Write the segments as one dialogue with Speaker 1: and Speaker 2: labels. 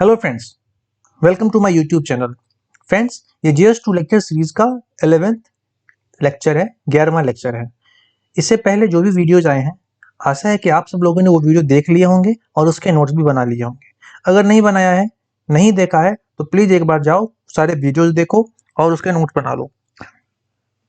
Speaker 1: Hello friends, welcome to my YouTube channel. Friends, ये GS2 lecture series का 11th lecture है, 11वां lecture है। इससे पहले जो भी वीडियोज आए हैं, आशा है कि आप सब लोगों ने वो वीडियो देख लिए होंगे और उसके नोट्स भी बना लिए होंगे। अगर नहीं बनाया है, नहीं देखा है, तो प्लीज़ एक बार जाओ, सारे वीडियोज देखो और उसके नोट्स बना लो।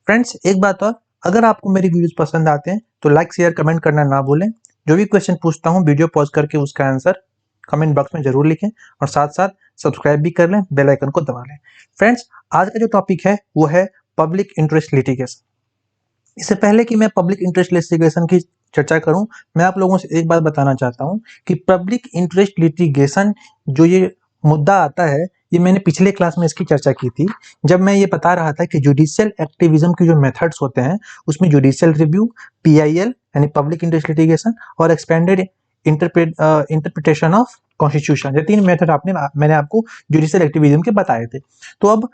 Speaker 1: फ्रेंड्स, एक बात और, अगर आपको मेरी वीडियोज पसंद आते हैं तो लाइक शेयर कमेंट करना ना भूलें। जो भी क्वेश्चन पूछता हूँ वीडियो पॉज करके उसका आंसर कमेंट बॉक्स में जरूर लिखें और साथ साथ सब्सक्राइब भी कर लें, बेल आइकन को दबा लें। फ्रेंड्स, आज का जो टॉपिक है वो है पब्लिक इंटरेस्ट लिटिगेशन। इससे पहले कि मैं पब्लिक इंटरेस्ट लिटिगेशन की चर्चा करूं, मैं आप लोगों से एक बात बताना चाहता हूं कि पब्लिक इंटरेस्ट लिटिगेशन जो ये मुद्दा आता है, ये मैंने पिछले क्लास में इसकी चर्चा की थी, जब मैं ये बता रहा था कि जुडिशियल एक्टिविज्म के जो मेथड्स होते हैं उसमें जुडिशियल रिव्यू, PIL यानी पब्लिक इंटरेस्ट लिटिगेशन और एक्सपेंडेड इंटरप्रिटेशन ऑफ कॉन्स्टिट्यूशन, ये 3 मेथड मैंने आपको जुडिशियल एक्टिविज्म के बताए थे। तो अब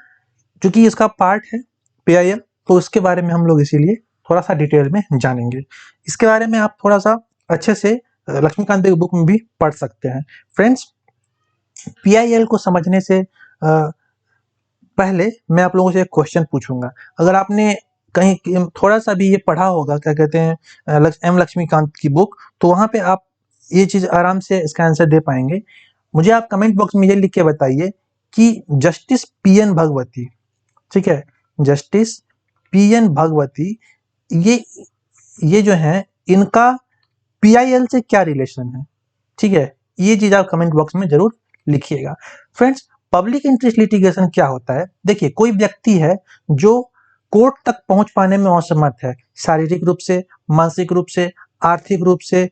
Speaker 1: चूंकि इसका पार्ट है PIL, तो उसके बारे में हम लोग इसीलिए थोड़ा सा डिटेल में जानेंगे। इसके बारे में आप थोड़ा सा अच्छे से लक्ष्मीकांत की बुक में भी पढ़ सकते हैं। फ्रेंड्स, PIL को समझने से पहले मैं आप लोगों से एक क्वेश्चन पूछूंगा। अगर आपने कहीं थोड़ा सा भी ये पढ़ा होगा, क्या कहते हैं, M लक्ष्मीकांत की बुक, तो वहां पे आप ये चीज आराम से इसका आंसर दे पाएंगे। मुझे आप कमेंट बॉक्स में ये लिख के बताइए कि जस्टिस PN भगवती, ठीक है, जस्टिस PN भगवती, ये ये जो है इनका PIL से क्या रिलेशन है, ठीक है, ये चीज आप कमेंट बॉक्स में जरूर लिखिएगा। फ्रेंड्स, पब्लिक इंटरेस्ट लिटिगेशन क्या होता है? देखिए, कोई व्यक्ति है जो कोर्ट तक पहुंच पाने में असमर्थ है, शारीरिक रूप से, मानसिक रूप से, आर्थिक रूप से,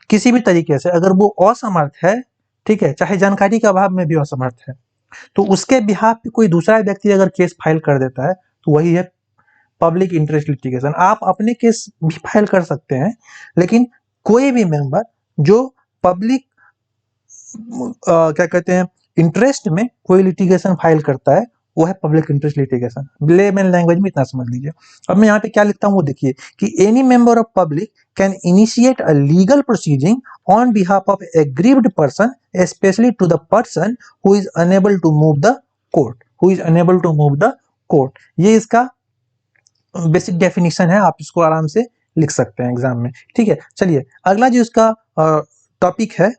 Speaker 1: किसी भी तरीके से अगर वो असमर्थ है, ठीक है, चाहे जानकारी के अभाव में भी असमर्थ है, तो उसके बिहाफ पे कोई दूसरा व्यक्ति अगर केस फाइल कर देता है तो वही है पब्लिक इंटरेस्ट लिटिगेशन। आप अपने केस भी फाइल कर सकते हैं, लेकिन कोई भी मेंबर जो पब्लिक क्या कहते हैं इंटरेस्ट में कोई लिटिगेशन फाइल करता है, वो है public interest litigation. Layman language में इतना समझ लीजिए। अब मैं यहाँ पे क्या लिखता हूँ वो देखिए कि any member of public can initiate a legal proceeding on behalf of aggrieved person, specially to the person who is unable to move the court, who is unable to move the court. ये इसका basic definition है, आप इसको आराम से लिख सकते हैं एग्जाम में, ठीक है। चलिए, अगला जो इसका टॉपिक है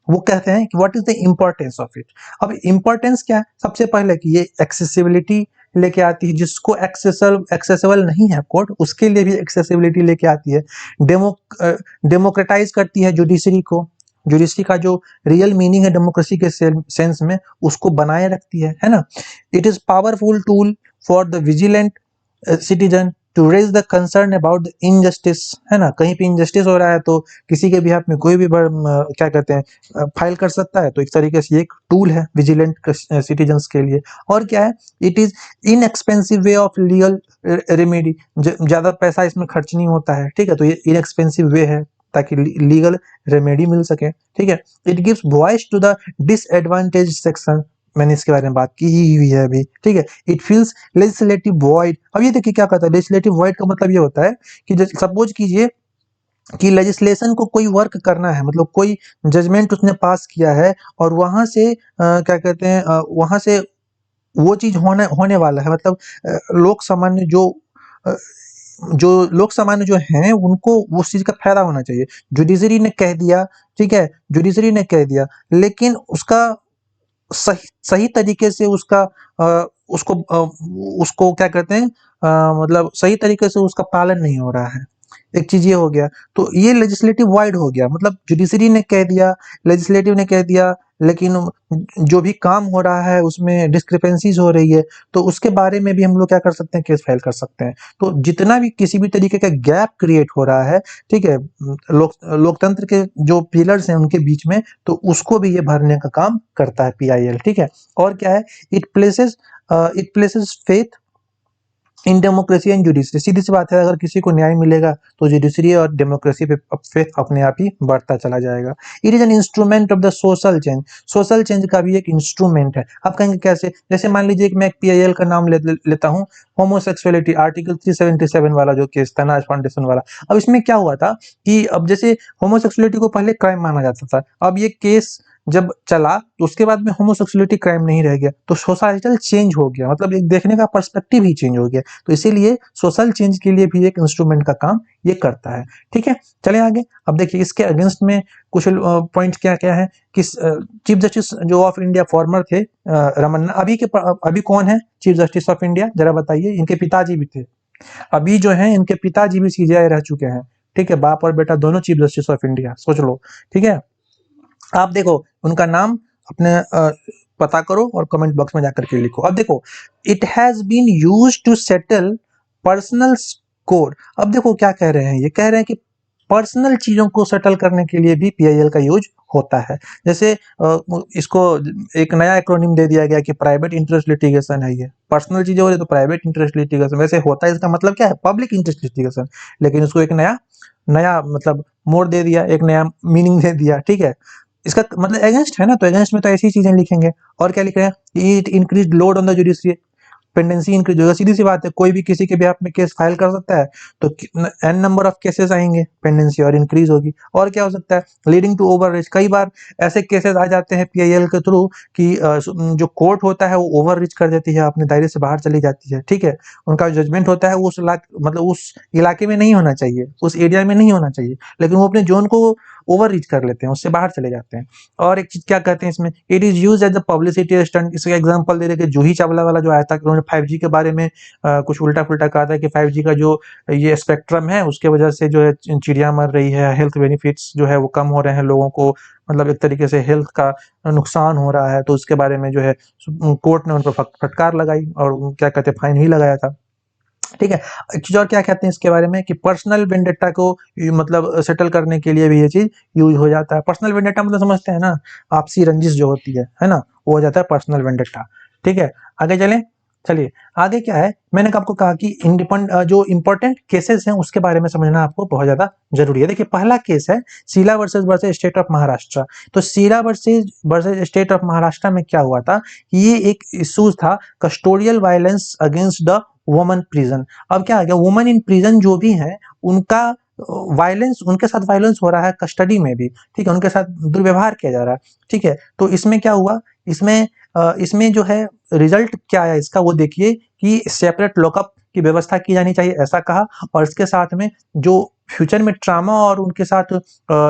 Speaker 1: वो कहते हैं कि what is the importance of it. अब इम्पोर्टेंस क्या है? सबसे पहले कि ये एक्सेसिबिलिटी लेके आती है, जिसको एक्सेसिबल नहीं है कोर्ट, उसके लिए भी एक्सेसिबिलिटी लेके आती है। डेमोक्रेटाइज करती है जुडिशरी को, जुडिशरी का जो रियल मीनिंग है डेमोक्रेसी के सेंस में, उसको बनाए रखती है ना। It is powerful tool for the vigilant citizen to raise the concern about the injustice, है ना। कहीं पे इनजस्टिस हो रहा है तो किसी के बिहाफ में कोई भी क्या कहते हैं फाइल कर सकता है, तो एक तरीके से ये एक टूल है विजिलेंट सिटीजन्स के लिए। और क्या है, it is inexpensive way of legal remedy, ज्यादा पैसा इसमें खर्च नहीं होता है, ठीक है, तो ये इनएक्सपेंसिव वे है ताकि लीगल रेमेडी मिल सके, ठीक है। It gives voice to the disadvantage section, मैंने इसके बारे में बात की ही हुई है अभी, ठीक है। It feels legislative void. अब ये देखिए क्या कहता है, लेजिस्लेटिव वॉइड का मतलब ये होता है कि सपोज कीजिए कि लेजिस्लेशन को कोई वर्क करना है, मतलब कोई जजमेंट उसने पास किया है और वहां से क्या कहते हैं वहां से वो चीज होने वाला है, मतलब लोक सामान्य अ, लोक सामान्य जो हैं उनको उस चीज का फायदा होना चाहिए। जुडिशरी ने कह दिया, ठीक है, जुडिशरी ने कह दिया, लेकिन उसका सही सही तरीके से उसको क्या कहते हैं मतलब सही तरीके से उसका पालन नहीं हो रहा है। एक चीज ये हो गया, तो ये लेजिस्लेटिव वाइड हो गया, मतलब जुडिशरी ने कह दिया, लेजिस्लेटिव ने कह दिया, लेकिन जो भी काम हो रहा है उसमें डिस्क्रिपेंसीज हो रही है, तो उसके बारे में भी हम लोग क्या कर सकते हैं, केस फाइल कर सकते हैं। तो जितना भी किसी भी तरीके का गैप क्रिएट हो रहा है, ठीक है, लोकतंत्र के जो पिलर्स हैं उनके बीच में, तो उसको भी ये भरने का काम करता है PIL, ठीक है। और क्या है, it places faith in democracy and judiciary. सीधी सी बात है, अगर किसी को न्याय मिलेगा तो जुडिशरी और डेमोक्रेसी पे फेथ अपने आप ही बढ़ता चला जाएगा। It is an instrument of the social change, social change का भी एक इंस्ट्रूमेंट है। आप कहेंगे कैसे? जैसे मान लीजिए कि मैं एक PIL का नाम लेता हूँ, होमोसेक्सुअलिटी, आर्टिकल 377 वाला जो केस था, नाज फाउंडेशन वाला। अब इसमें क्या हुआ था कि अब जैसे होमोसेक्सुअलिटी को पहले क्राइम माना जाता था, अब ये केस जब चला तो उसके बाद में होमोसेक्सुअलिटी क्राइम नहीं रह गया, तो सोसाइटल चेंज हो गया, मतलब एक देखने का पर्सपेक्टिव ही चेंज हो गया। तो इसीलिए सोशल चेंज के लिए भी एक इंस्ट्रूमेंट का काम ये करता है। ठीक है, चले आगे। अब देखिए इसके अगेंस्ट में कुछ पॉइंट क्या क्या है कि चीफ जस्टिस जो ऑफ इंडिया फॉर्मर थे रमन्ना, अभी कौन है चीफ जस्टिस ऑफ इंडिया, जरा बताइए। इनके पिताजी भी थे, अभी जो है इनके पिताजी भी सीजेआई रह चुके हैं। ठीक है, बाप और बेटा दोनों चीफ जस्टिस ऑफ इंडिया, सोच लो। ठीक है, आप देखो उनका नाम अपने पता करो और कमेंट बॉक्स में जाकर के लिखो। अब देखो, it has been used to settle personal score. अब देखो क्या कह रहे हैं, ये कह रहे हैं कि पर्सनल चीजों को सेटल करने के लिए भी पीआईएल का यूज होता है। जैसे इसको एक नया एक्रोनिम दे दिया गया कि प्राइवेट इंटरेस्ट लिटिगेशन है। ये पर्सनल चीजें हो रही तो प्राइवेट इंटरेस्ट लिटिगेशन, वैसे होता है इसका मतलब क्या है, पब्लिक इंटरेस्ट लिटिगेशन, लेकिन उसको एक नया नया मतलब मोड़ दे दिया, एक नया मीनिंग दे दिया। ठीक है, इसका मतलब अगेंस्ट है ना, तो अगेंस्ट में तो ऐसी चीजें लिखेंगे। और क्या लिख रहे हैं, it increase load on the judiciary, pendency increase होगा। सीधी सी बात है, कोई भी किसी के बिहाफ में केस फाइल कर सकता है, तो एन नंबर ऑफ केसेस आएंगे, पेंडेंसी और इंक्रीज होगी। और क्या हो सकता है, लीडिंग टू ओवर रीच। कई बार ऐसे केसेस आ जाते हैं पीआईएल के थ्रू कि जो कोर्ट होता है वो ओवर रीच कर देती है, अपने दायरे से बाहर चली जाती है। ठीक है, उनका जजमेंट होता है उस मतलब उस इलाके में नहीं होना चाहिए, उस एरिया में नहीं होना चाहिए, लेकिन वो अपने जोन को ओवर रीच कर लेते हैं, उससे बाहर चले जाते हैं। और एक चीज क्या कहते हैं इसमें, it is use as a publicity stunt. इसका एग्जांपल दे रहे कि जूही चावला वाला जो आया था, उन्होंने 5G के बारे में कुछ उल्टा फुल्टा कहा था कि 5G का जो ये स्पेक्ट्रम है उसके वजह से जो है चिड़िया मर रही है, हेल्थ बेनिफिट्स जो है वो कम हो रहे हैं लोगों को, मतलब एक तरीके से हेल्थ का नुकसान हो रहा है। तो उसके बारे में जो है कोर्ट ने उन पर फटकार लगाई और क्या कहते हैं फाइन भी लगाया था। ठीक है, एक चीज और क्या कहते हैं इसके बारे में कि पर्सनल वेंडेटा को मतलब सेटल करने के लिए भी ये चीज यूज हो जाता है। पर्सनल वेंडेटा मतलब समझते हैं ना, आपसी रंजिश जो होती है ना, वो हो जाता है पर्सनल वेंडेटा। ठीक है, आगे चलें। चलिए आगे क्या है, मैंने आपको कहा कि इंडिपेंडेंट जो इंपॉर्टेंट केसेस हैं उसके बारे में समझना आपको बहुत ज्यादा जरूरी है। देखिए पहला केस है Sheela versus state of Maharashtra. तो Sheela versus state of Maharashtra में क्या हुआ था, ये एक इशूज था custodial violence against the women prison. अब क्या आ गया, वुमन इन प्रिजन जो भी है उनका वायलेंस, उनके साथ वायलेंस हो रहा है कस्टडी में भी। ठीक है, उनके साथ दुर्व्यवहार किया जा रहा है। ठीक है, तो इसमें क्या हुआ, इसमें जो है रिजल्ट क्या है इसका, वो देखिए कि सेपरेट लॉकअप की व्यवस्था की जानी चाहिए, ऐसा कहा। और इसके साथ में जो फ्यूचर में ट्रामा और उनके साथ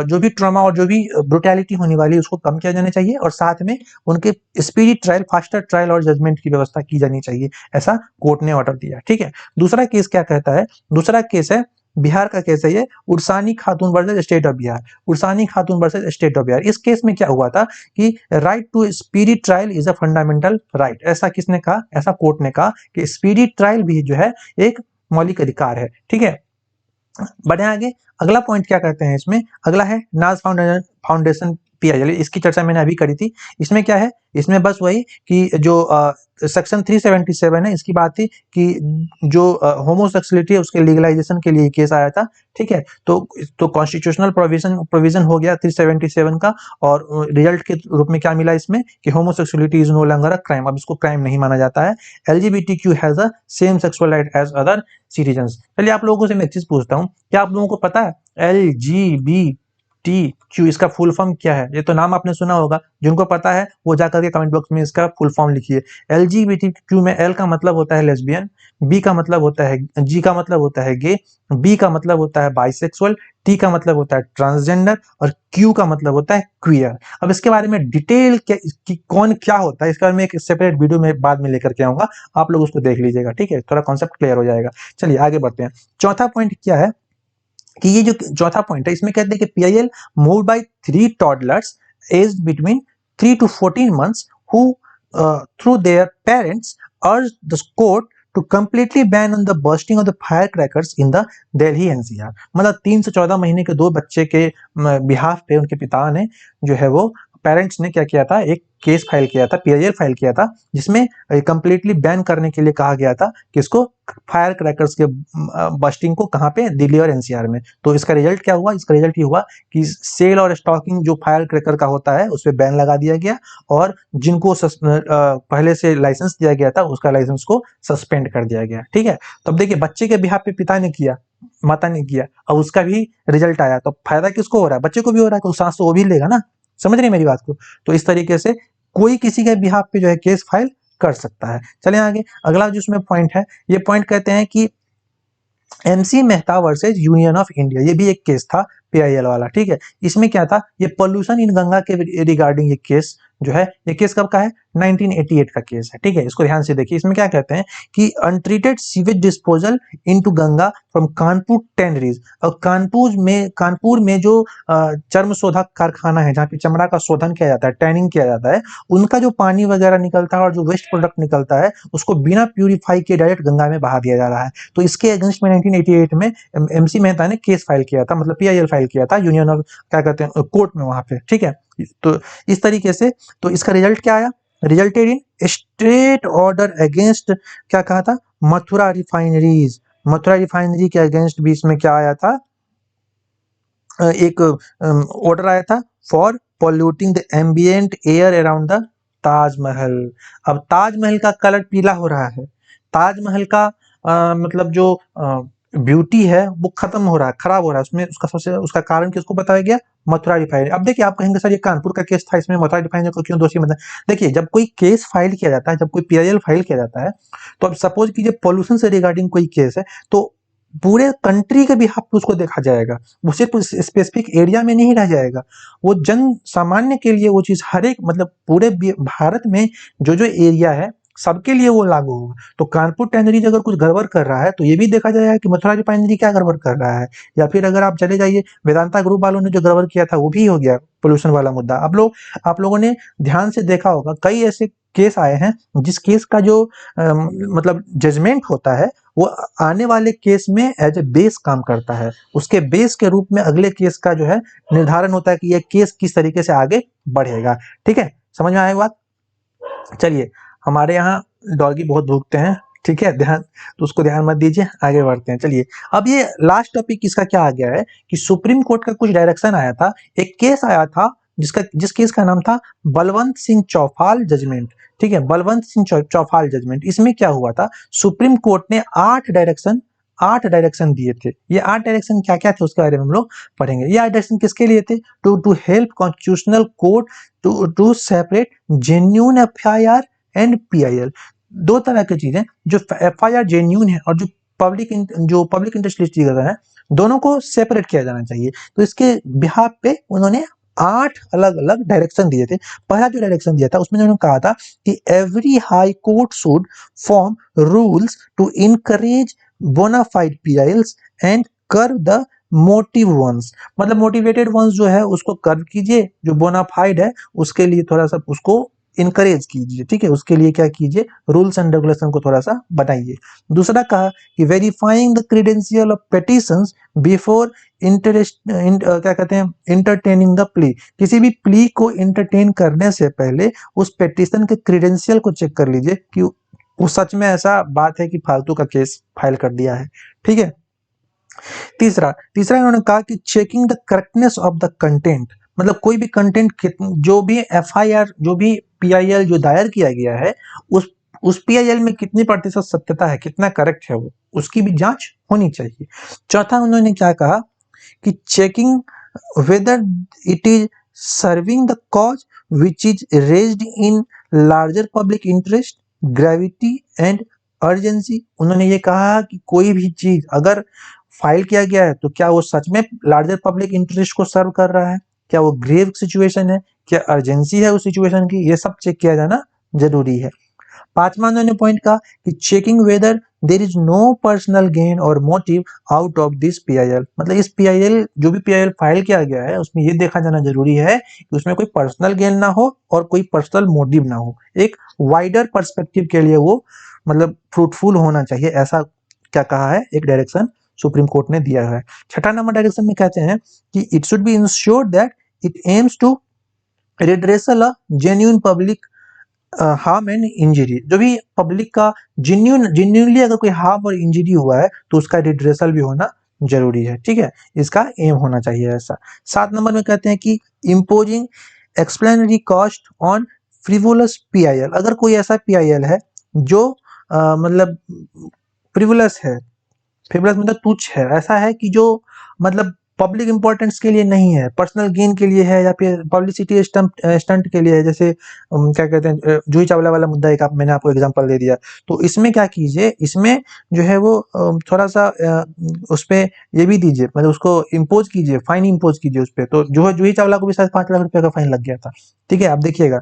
Speaker 1: जो भी ट्रामा और जो भी ब्रुटैलिटी होने वाली है उसको कम किया जाना चाहिए, और साथ में उनके स्पीडी ट्रायल, फास्टर ट्रायल और जजमेंट की व्यवस्था की जानी चाहिए, ऐसा कोर्ट ने ऑर्डर दिया। ठीक है, दूसरा केस क्या कहता है, दूसरा केस है बिहार का केस है ये, उर्सानी खातून versus state of Bihar. उर्सानी Khatoon versus state of Bihar, इस केस में क्या हुआ था कि right to speedy trial is a fundamental right. ऐसा किसने कहा, ऐसा कोर्ट ने कहा कि स्पीडी ट्रायल भी जो है एक मौलिक अधिकार है। ठीक है, बढ़े आगे। अगला पॉइंट क्या कहते हैं इसमें, अगला है नाज फाउंडेशन पीआईएल, इसकी चर्चा मैंने अभी करी थी। इसमें क्या है, इसमें बस वही कि जो सेक्शन 377 है, इसकी बात थी कि जो होमोसेक्सुअलिटी है उसके लीगलाइजेशन के लिए केस आया था। ठीक है, तो कॉन्स्टिट्यूशनल प्रोविजन हो गया 377 का, और रिजल्ट के रूप में क्या मिला इसमें कि homosexuality is no longer a crime, अब इसको क्राइम नहीं माना जाता है। LGBTQ has a same sexual right as other citizens. चलिए आप लोगों से मैं एक चीज पूछता हूँ, क्या आप लोगों को पता है LGBTQ इसका फुल फॉर्म क्या है? ये तो नाम आपने सुना होगा, जिनको पता है वो जाकर के कमेंट बॉक्स में इसका फुल फॉर्म लिखिए। LGBTQ में L का मतलब होता है लेस्बियन, B का मतलब होता है, G का मतलब होता है गे, B का मतलब होता है बाइसेक्सुअल, T का मतलब होता है ट्रांसजेंडर, और Q का मतलब होता है क्वियर। अब इसके बारे में डिटेल कि कौन क्या होता है इसके बारे में एक सेपरेट वीडियो में बाद में लेकर के आऊंगा, आप लोग उसको देख लीजिएगा। ठीक है, थोड़ा कॉन्सेप्ट क्लियर हो जाएगा। चलिए आगे बढ़ते हैं। चौथा पॉइंट क्या है कि ये जो चौथा पॉइंट है इसमें कहते हैं कि PIL move by 3 toddlers aged between 3 to 14 months who through their parents urged the court to completely ban on the bursting of the firecrackers in the Delhi NCR। मतलब 3 से 14 महीने के दो बच्चे के बिहाफ पे उनके पिता ने जो है वो पेरेंट्स ने क्या किया था, एक केस फाइल किया था, पीआईएल फाइल किया था, जिसमें कंप्लीटली बैन करने के लिए कहा गया था कि इसको फायर क्रैकर्स के बस्टिंग को कहाँ पे, दिल्ली और एनसीआर में। तो इसका रिजल्ट क्या हुआ, इसका रिजल्ट ये हुआ कि सेल और स्टॉकिंग जो फायर क्रैकर का होता है उस पर बैन लगा दिया गया, और जिनको पहले से लाइसेंस दिया गया था उसका लाइसेंस को सस्पेंड कर दिया गया। ठीक है, तो अब देखिए बच्चे के बिहाफ पे पिता ने किया, माता ने किया, और उसका भी रिजल्ट आया, तो फायदा किसको हो रहा है, बच्चे को भी हो रहा है, तो सांस तो वो भी लेगा ना। समझ रहे हैं मेरी बात को? तो इस तरीके से कोई किसी के बिहाफ पे जो है केस फाइल कर सकता है। चलें आगे, अगला जो इसमें पॉइंट है, ये पॉइंट कहते हैं कि MC Mehta versus union of India, ये भी एक केस था पीआईएल वाला, ठीक है। इसमें क्या था, ये पोल्यूशन इन गंगा के रिगार्डिंग ये केस जो है, ये केस कब का है, 1988 का केस है, ठीक है। इसको ध्यान से देखिए, इसमें क्या कहते हैं कि untreated sewage disposal into Ganga from Kanpur tanneries, और कानपुर में जो चर्म शोधक कारखाना है, जहाँ पे चमड़ा का शोधन किया जाता है, टैनिंग किया जाता है, उनका जो पानी वगैरह निकलता है और जो वेस्ट प्रोडक्ट निकलता है, उसको बिना प्यूरिफाई किए डायरेक्ट गंगा में बहा दिया जा रहा है। तो इसके अगेंस्ट में 1988 में एमसी मेहता ने केस फाइल किया था, मतलब पीआईएल फाइल किया था यूनियन ऑफ, क्या कहते हैं, कोर्ट में वहां पे, ठीक है। तो इस तरीके से, तो इसका रिजल्ट क्या आया, resulted in straight order against, क्या कहा था, मथुरा रिफाइनरीज। मथुरा रिफाइनरी के अगेंस्ट भी इसमें क्या आया था, एक ऑर्डर आया था for polluting the ambient air around the Taj Mahal. अब ताजमहल का कलर पीला हो रहा है, ताजमहल का मतलब जो ब्यूटी है वो खत्म हो रहा है, खराब हो रहा है, उसमें उसका सबसे उसका कारण किसको बताया गया, मथुरा रिफाइनरी। अब देखिए, आप कहेंगे सर ये कानपुर का केस था, इसमें मथुरा रिफाइनरी को क्यों दोषी बताया? देखिए, जब कोई केस फाइल किया जाता है, जब कोई पीआईएल फाइल किया जाता है, तो अब सपोज कीजिए पॉल्यूशन से रिगार्डिंग कोई केस है, तो पूरे कंट्री के बिहाफ पे उसको देखा जाएगा, वो सिर्फ स्पेसिफिक एरिया में नहीं रह जाएगा, वो जन सामान्य के लिए वो चीज हर एक, मतलब पूरे भारत में जो जो एरिया है सबके लिए वो लागू होगा। तो कानपुर टैनरीज अगर कुछ गड़बड़ कर रहा है, तो ये भी देखा जाएगा कि मथुरा रिफाइनरी क्या गड़बड़ कर रहा है। या फिर अगर आप चले जाइए, वेदांता ग्रुप वालों ने जो गड़बड़ किया था वो भी हो गया पोल्यूशन वाला मुद्दा। आप लोगों ने ध्यान से देखा होगा, कई ऐसे केस आए हैं जिस केस का जो मतलब जजमेंट होता है, वो आने वाले केस में एज ए बेस काम करता है, उसके बेस के रूप में अगले केस का जो है निर्धारण होता है कि यह केस किस तरीके से आगे बढ़ेगा, ठीक है। समझ में आया बात? चलिए, हमारे यहाँ डॉगी बहुत भूखते हैं, ठीक है, ध्यान, तो उसको ध्यान मत दीजिए, आगे बढ़ते हैं। चलिए, अब ये लास्ट टॉपिक इसका क्या आ गया है कि सुप्रीम कोर्ट का कुछ डायरेक्शन आया था, एक केस आया था जिस केस का नाम था बलवंत सिंह चौफाल जजमेंट, ठीक है, बलवंत सिंह चौफाल जजमेंट। इसमें क्या हुआ था, सुप्रीम कोर्ट ने 8 डायरेक्शन दिए थे। ये 8 डायरेक्शन क्या क्या थे उसके बारे में हम लोग पढ़ेंगे। ये 8 डायरेक्शन किसके लिए थे, to help constitutional court to separate genuine FIR and PIL. दो तरह की चीजें, जो एफआईआर जेन्यून है और जो पब्लिक इंटरेस्ट लिस्टिगेशन है, दोनों को सेपरेट किया जाना चाहिए। तो इसके बिहाफ पे उन्होंने 8 अलग अलग डायरेक्शन दिए थे। पहला जो डायरेक्शन दिया था उसमें उन्होंने कहा था कि every high court should form rules to encourage bona fide PILs and curb the motive ones, मतलब मोटिवेटेड वंस जो है उसको कर्व कीजिए, जो बोनाफाइड है उसके लिए थोड़ा सा उसको इनकरेज कीजिए, ठीक है। उसके लिए क्या कीजिए, रूल्स एंड रेगुलेशन को थोड़ा सा बनाइए। दूसरा कहा कि verifying the credential of petitions before क्या कहते हैं, इंटरटेनिंग द प्ली, किसी भी प्ली को इंटरटेन करने से पहले उस पेटिशन के क्रेडेंशियल को चेक कर लीजिए कि वो सच में ऐसा बात है कि फालतू का केस फाइल कर दिया है, ठीक है। तीसरा इन्होंने कहा कि checking the correctness of the content, मतलब कोई भी कंटेंट, जो भी एफआईआर, जो भी पीआईएल जो दायर किया गया है, उस पीआईएल में कितनी प्रतिशत सत्यता है, कितना करेक्ट है, वो उसकी भी जांच होनी चाहिए। चौथा उन्होंने क्या कहा कि checking whether it is serving the cause which is raised in larger public interest, gravity and urgency. उन्होंने ये कहा कि कोई भी चीज अगर फाइल किया गया है तो क्या वो सच में लार्जर पब्लिक इंटरेस्ट को सर्व कर रहा है, क्या वो ग्रेव सिचुएशन है, क्या अर्जेंसी है उस सिचुएशन की, ये सब चेक किया जाना जरूरी है। पांचवा उन्होंने पॉइंट कहा कि checking whether there is no personal gain और motive out of this PIL, मतलब इस पीआईएल, जो भी पीआईएल फाइल किया गया है उसमें ये देखा जाना जरूरी है कि उसमें कोई पर्सनल गेन ना हो और कोई पर्सनल मोटिव ना हो, एक वाइडर पर्सपेक्टिव के लिए वो मतलब फ्रूटफुल होना चाहिए, ऐसा क्या कहा है, एक डायरेक्शन सुप्रीम कोर्ट ने दिया है। छठा नंबर डायरेक्शन में कहते हैं कि it should be ensured that it aims to redressal a genuine public harm and injury, जो भी पब्लिक का जेन्युइनली अगर कोई हार्म और इंजरी हुआ है तो उसका रिड्रेसल भी होना जरूरी है, ठीक है, इसका एम होना चाहिए ऐसा। 7 नंबर में कहते हैं कि imposing exemplary cost on frivolous PIL, अगर कोई ऐसा पीआईएल है जो मतलब फ्रिवोलस है, फ्रिवोलस मतलब तुच्छ है, ऐसा है कि जो मतलब पब्लिक इंपॉर्टेंस के लिए नहीं है, पर्सनल गेन के लिए है या फिर पब्लिसिटी स्टंट के लिए है। जैसे क्या कहते हैं जूही चावला वाला मुद्दा एक मैंने आपको एग्जांपल दे दिया। तो इसमें क्या कीजिए, इसमें जो है वो थोड़ा सा उस पे ये भी दीजिए, मतलब उसको इम्पोज कीजिए, फाइन इम्पोज कीजिए उस पे। तो जूही चावला को भी शायद 5 लाख रुपए का फाइन लग गया था। ठीक है, आप देखिएगा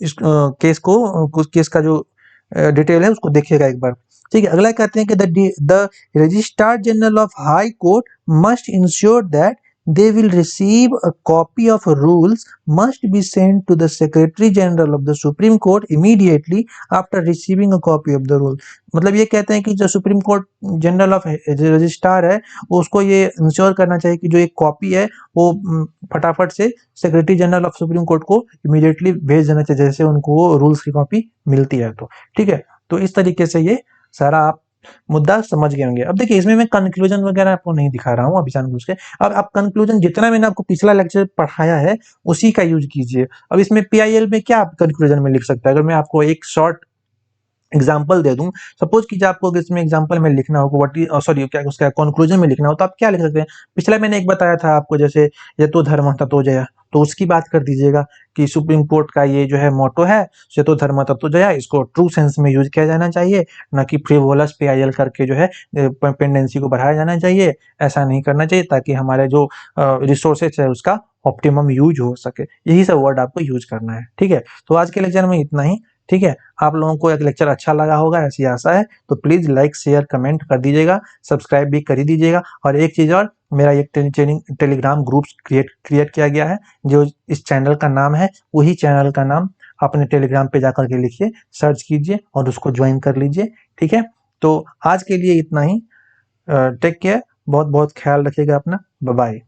Speaker 1: इस केस को, केस का जो डिटेल है उसको देखिएगा एक बार। ठीक है, अगला कहते हैं कि the registrar general of high court must ensure that they will receive a copy of rules must be sent to the secretary general of the supreme court immediately after receiving a copy of the rule। मतलब ये कहते हैं कि जो supreme court general of registrar है उसको ये ensure करना चाहिए कि जो एक कॉपी है वो फटाफट से secretary general of supreme court को इमीडिएटली भेज देना चाहिए, जैसे उनको रूल्स की कॉपी मिलती है। तो ठीक है, तो इस तरीके से ये सारा आप मुद्दा समझ गए होंगे। अब देखिए इसमें मैं कंक्लूजन वगैरह आपको नहीं दिखा रहा हूँ अभी जानबूझ के। अब आप कंक्लूजन जितना मैंने आपको पिछला लेक्चर पढ़ाया है उसी का यूज कीजिए। अब इसमें पीआईएल में क्या आप कंक्लूजन में लिख सकते हैं, अगर मैं आपको एक शॉर्ट एग्जाम्पल दे दूं, सपोज कीजिए आपको इसमें एग्जाम्पल में लिखना हो व्हाट इज सॉरी क्या उसका कंक्लूजन में लिखना हो, तो आप क्या लिख सकते हैं। पिछला मैंने एक बताया था आपको, जैसे यतो धर्म ततो जया, तो उसकी बात कर दीजिएगा कि सुप्रीम कोर्ट का ये जो है मोटो है यतो धर्म ततो जया, इसको ट्रू सेंस में यूज किया जाना चाहिए, न कि फ्रिवोलस पीआईएल करके जो है पेंडेंसी को बढ़ाया जाना चाहिए। ऐसा नहीं करना चाहिए ताकि हमारे जो रिसोर्सेज है उसका ऑप्टिमम यूज हो सके। यही सब वर्ड आपको यूज करना है। ठीक है, तो आज के लेक्चर में इतना ही। ठीक है, आप लोगों को एक लेक्चर अच्छा लगा होगा ऐसी आशा है। तो प्लीज लाइक शेयर कमेंट कर दीजिएगा, सब्सक्राइब भी कर ही दीजिएगा। और एक चीज और, मेरा एक टेलीग्राम ग्रुप क्रिएट किया गया है, जो इस चैनल का नाम है वही चैनल का नाम अपने टेलीग्राम पे जाकर के लिखिए, सर्च कीजिए और उसको ज्वाइन कर लीजिए। ठीक है, तो आज के लिए इतना ही। टेक केयर, बहुत बहुत ख्याल रखिएगा अपना। Bye bye.